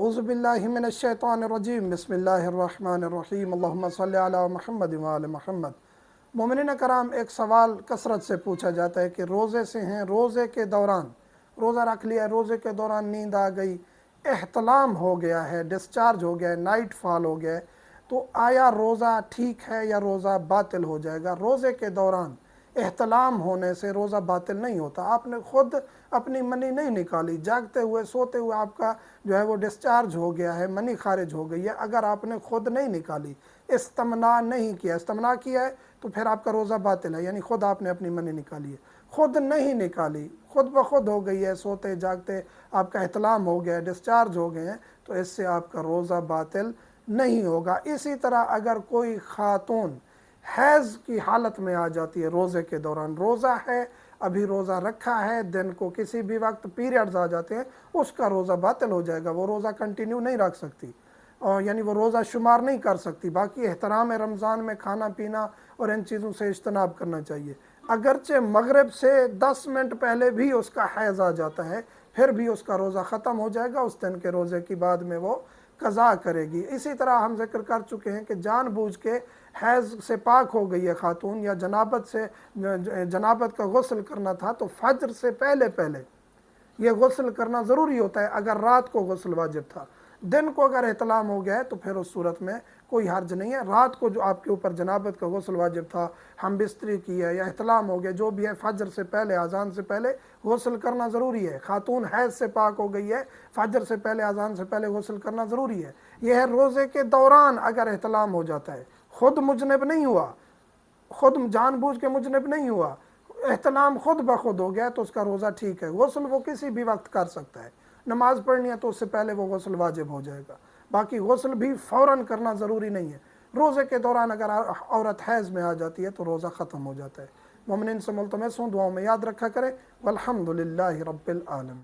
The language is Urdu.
اعوذ باللہ من الشیطان الرجیم بسم اللہ الرحمن الرحیم اللہم صلی علی محمد وآل محمد۔ مومنین کرام، ایک سوال کثرت سے پوچھا جاتا ہے کہ روزے سے ہیں، روزے کے دوران روزہ رکھ لیا، روزے کے دوران نیند آ گئی، احتلام ہو گیا ہے، ڈسچارج ہو گیا ہے، نائٹ فال ہو گیا ہے، تو آیا روزہ ٹھیک ہے یا روزہ باطل ہو جائے گا؟ روزے کے دوران احتلام ہونے سے روزہ باطل نہیں ہوتا۔ آپ نے خود اپنی منی نہیں نکالی، جاگتے ہوئے سوتے ہوئے آپ کا جو ہے وہ ڈسچارج ہو گیا ہے، منی خارج ہو گئی ہے، اگر آپ نے خود نہیں نکالی، استمنا نہیں کیا، استمنا کیا ہے تو پھر آپ کا روزہ باطل ہے، یعنی خود آپ نے اپنی منی نکالی ہے۔ خود نہیں نکالی، خود بخود ہو گئی ہے، سوتے جاگتے آپ کا احتلام ہو گیا ہے، ڈسچارج ہو گئے ہیں، تو اس سے آپ کا روزہ باطل نہیں ہوگا۔ اسی طرح اگر کوئی خاتون حیض کی حالت میں آ جاتی ہے روزے کے دوران، روزہ ہے، ابھی روزہ رکھا ہے، دن کو کسی بھی وقت پیریڈز آ جاتے ہیں، اس کا روزہ باطل ہو جائے گا، وہ روزہ کنٹینیو نہیں رکھ سکتی، اور یعنی وہ روزہ شمار نہیں کر سکتی۔ باقی احترام رمضان میں کھانا پینا اور ان چیزوں سے اجتناب کرنا چاہیے۔ اگرچہ مغرب سے 10 منٹ پہلے بھی اس کا حیض آ جاتا ہے، پھر بھی اس کا روزہ ختم ہو جائے گا، اس دن کے روزے کی بعد میں وہ قضا کرے گی۔ اسی طرح ہم ذکر کر چکے ہیں کہ جان بوجھ کے حیض سے پاک ہو گئی ہے خاتون، یا جنابت کا غسل کرنا تھا، تو فجر سے پہلے یہ غسل کرنا ضروری ہوتا ہے اگر رات کو غسل واجب تھا۔ دن کو اگر احتلام ہو گیا ہے تو پھر اس صورت میں کوئی حرج نہیں ہے۔ رات کو جو آپ کے اوپر جنابت کا غسل واجب تھا، ہم بستری کی ہے یا احتلام ہو گیا، جو بھی ہے، فجر سے پہلے، اذان سے پہلے غسل کرنا ضروری ہے۔ خاتون حیض سے پاک ہو گئی ہے، فجر سے پہلے، اذان سے پہلے غسل کرنا ضروری ہے۔ یہ ہے روزے کے دوران اگر احتلام ہو جاتا ہے، خود مجنب نہیں ہوا، خود جان بوجھ کے مجنب نہیں ہوا، احتلام خود بخود ہو گیا، تو اس کا روزہ ٹھیک ہے۔ غسل وہ کسی بھی وقت کر سکتا ہے، نماز پڑھنی ہے تو اس سے پہلے وہ غسل واجب ہو جائے گا۔ باقی غسل بھی فوراً کرنا ضروری نہیں ہے۔ روزے کے دوران اگر عورت حیض میں آ جاتی ہے تو روزہ ختم ہو جاتا ہے۔ مومنین سے ملتمس ہوں دعاؤں میں یاد رکھا کرے۔ والحمدللہ رب العالمین۔